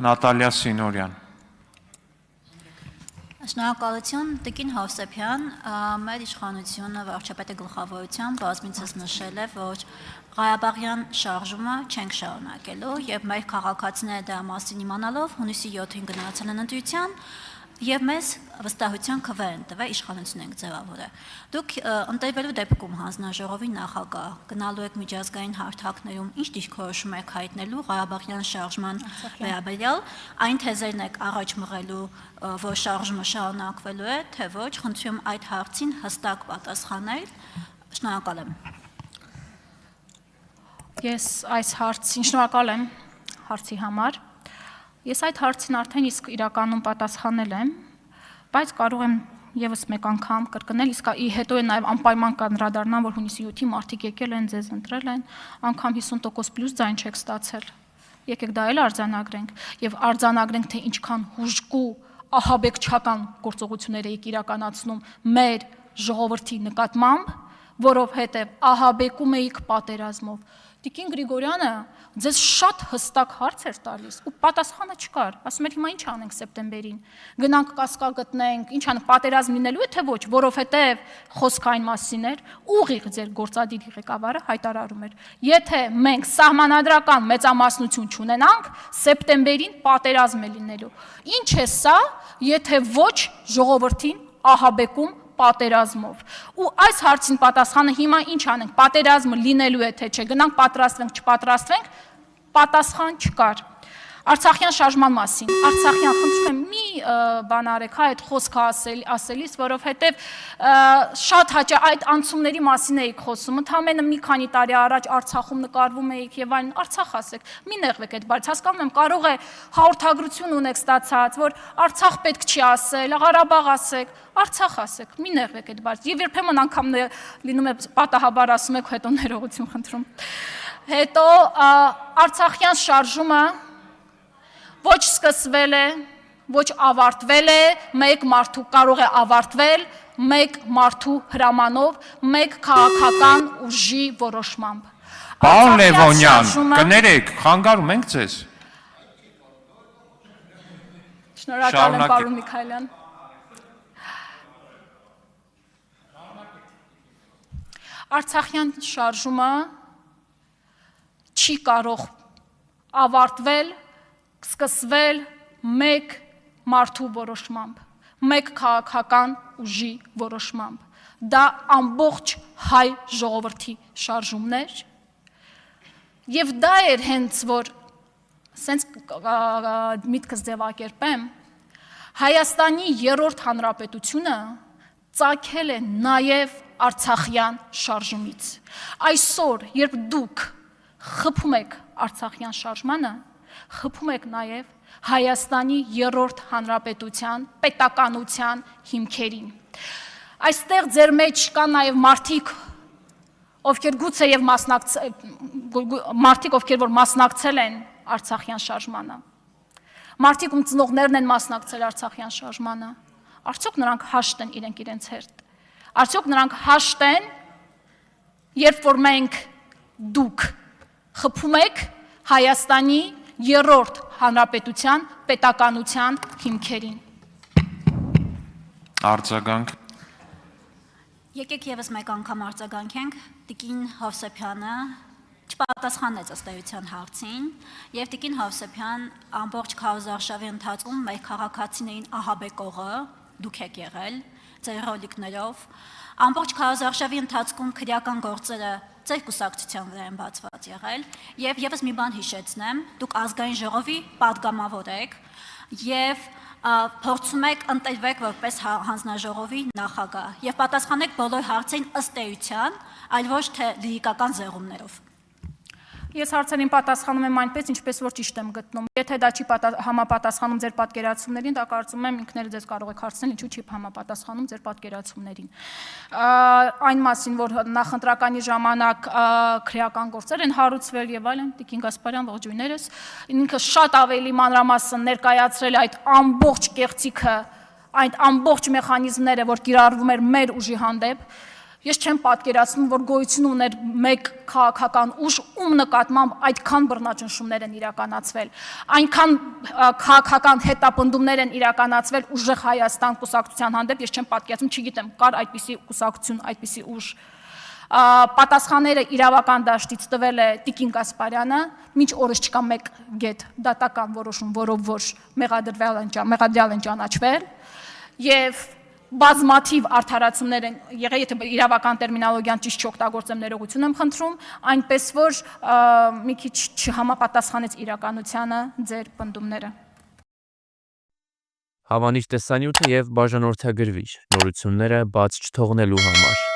Նատալիա Սինորյան։ Շնորհակալություն, Տիկին Հովսեփյան, մեր իշխանությունը վարչապետի գլխավորությամբ բազմիցս նշել է, որ Ղարաբաղյան շարժումը չենք շարունակելու եւ մեր քաղաքացիները դրա մասին իմանալով հունիսի 7-ին գնացել են ընտրության եւ մեզ վստահության քվեր են տվել իշխանություն ենք ձևավորել։ Դուք ընտրվելու դեպքում հանձնաժողովի նախագահ գնալու եք միջազգային հարթակներում ինչ դիրքորոշում եք հայտնելու Ղարաբաղյան շարժման վերաբերյալ, այն թեզերն եք առաջ մղելու, որ շարժումը շարունակվելու է, թե ոչ, խնդրում այդ հարցին հստակ պատասխանել։ Շնորհակալ եմ։ Ես այս հարցին շնորհակալ եմ հարցի համար։ Ես այդ հարցին արդեն իսկ իրականում պատասխանել եմ, բայց կարող եմ եւս մեկ անգամ կրկնել, իսկ հետո է նաեւ անպայման կանդրադառնամ, որ հունիսի 7-ի մարդիկ եկել են, ձեզ ընտրել են, անգամ 50% պլյուս ձայն չեք ստացել։ Եկեք դա էլ արձանագրենք եւ արձանագրենք, թե ինչքան հուժկու ահաբեկչական գործողություններ եք իրականացնում մեր ժողովրդի նկատմամբ, որովհետեւ ահաբեկում էիք պատերազմով։ Տիկին Գրիգորյանը ձեզ շատ հստակ հարց էր տալիս ու պատասխանը չկար։ Ասում էր հիմա ինչ անենք սեպտեմբերին։ Գնանք կասկալ գտնենք, ինչ անենք, պատերազմ լինելու է թե ոչ, որովհետև խոսքը այն մասին էր, ուղիղ ձեր գործադիր ղեկավարը հայտարարում էր. եթե մենք սահմանադրական մեծամասնություն չունենանք, սեպտեմբերին պատերազմ է լինելու։ Ինչ է սա, եթե ոչ ժողովրդին ահաբեկում պատերազմով։ Ու այս հարցին պատասխանը հիմա ինչ անենք, պատերազմը լինելու է թե չէ, գնանք պատրաստվենք, չպատրաստվենք, պատասխան չկար։ Արցախյան շարժման մասին, Արցախյան խնդրում եմ մի բան արեք, հա, այդ խոսքը ասելիս, որովհետև շատ հաճախ այդ անցումների մասին էիք խոսում, ընդամենը մի քանի տարի առաջ Արցախում նկարվում էիք եւ այլն, Արցախ ասեք, մի նեղվեք այդ բառից, հասկանում եմ, կարող է հաղորդագրություն ունեք ստացած, որ Արցախ պետք չի ասել, Ղարաբաղ ասեք, Արցախ ասեք, մի նեղվեք այդ բառից, եւ երբեմն անգամ լինում է պատահաբար ասում եք, հետո ներողություն խնդրում։ Հետո Արցախյան շարժումը ոչ սկսվել է, ոչ ավարտվել է, մեկ մարդու կարող է ավարտվել, մեկ մարդու հրամանով, մեկ քաղաքական ուժի որոշմամբ։ Պարոն Լևոնյան, կներեք, խանգարում ենք ձեզ։ Շնորհակալ եմ, պարոն Միքայելյան։ Արցախյան շարժումը չի կարող ավարտվել, սկսվել մեկ մարդու որոշմամբ, մեկ քաղաքական ուժի որոշմամբ։ Դա ամբողջ հայ ժողովրդի շարժումն էր, եւ դա էր հենց որ սենց միտքս ձևակերպեմ, Հայաստանի երրորդ հանրապետությունը ծագել է նաեւ Արցախյան շարժումից։ Այսօր, երբ դուք խփում եք Արցախյան շարժմանը, խփում եք նաև Հայաստանի երրորդ հանրապետության պետականության հիմքերին։ Այստեղ ձեր մեջ կան նաև մարդիկ, ովքեր գուցե եւ մարդիկ, ովքեր որ մասնակցել են Արցախյան շարժմանը։ Մարդիկ ում ծնողներն են մասնակցել Արցախյան շարժմանը։ Արդյոք նրանք հաշտ են իրենց հետ։ Արդյոք նրանք հաշտ են, երբ որ մենք դուք խփում եք Հայաստանի երրորդ հանրապետության պետականության հիմքերին։ Արձագանք։ Եկեք եւս մեկ անգամ արձագանքենք, Տիկին Հովսեփյանը չպատասխանեց ըստ էության հարցին, եւ Տիկին Հովսեփյան ամբողջ քարոզարշավի ընթացքում մեր քաղաքացիներին ահաբեկողը դուք եք եղել ձեր ռոլիկներով, ամբողջ քարոզարշավի ընթացքում քրեական գործերը ձեր կուսակցության վրա են բացված եղել, եւ եւս մի բան հիշեցնեմ, դուք ազգային ժողովի падգամավոր եք եւ փորձում եք ընտրվեք որպես հանձնաժողովի նախագահ եւ պատասխանեք բոլոր հարցերին ըստ էության, այլ ոչ թե լիրիկական զեղումներով։ Ես հարցերին պատասխանում եմ այնպես, ինչպես որ ճիշտ եմ գտնում։ Եթե դա չի համապատասխանում ձեր պատկերացումներին, դա կարծում եմ ինքներդ ձեզ կարող եք հարցնել, ինչու չի համապատասխանում ձեր պատկերացումներին։ Այն մասին, որ նախընտրականի ժամանակ քրեական գործեր են հարուցվել եւ այլն, Տիկին Գասպարյան, ողջույններս, ինքը շատ ավելի մանրամասն ներկայացրել այդ ամբողջ կեղծիքը, այդ ամբողջ մեխանիզմները, որ կիրառվում էր մեր ուժի հանդեպ, Ես չեմ պատկերացնում, որ գոյություն ուներ մեկ քաղաքական ուժ, ում նկատմամբ այդքան բռնաճնշումներ են իրականացվել, այնքան քաղաքական հետապնդումներ են իրականացվել ուժեղ Հայաստան կուսակցության հանդեպ, ես չեմ պատկերացնում, չգիտեմ, կար այդպիսի կուսակցություն, այդպիսի ուժ։ Պատասխանները իրավական դաշտից տվել է Տիկին Գասպարյանը, մինչ օրս չկա մեկ գետ դատական որոշում, որով որ մեղադրյալ են ճանաչվել, եւ բազմաթիվ արդարացումներ են եղել, եթե իրավական տերմինոլոգիան ճիշտ չօգտագործեմ, ներողություն եմ խնդրում, այնպես որ մի քիչ չհամապատասխանեց իրականությանը ձեր պնդումները։ Հավանիր տեսանյութը եւ բաժանորդագրվիր նորությունները բաց չթողնելու համար։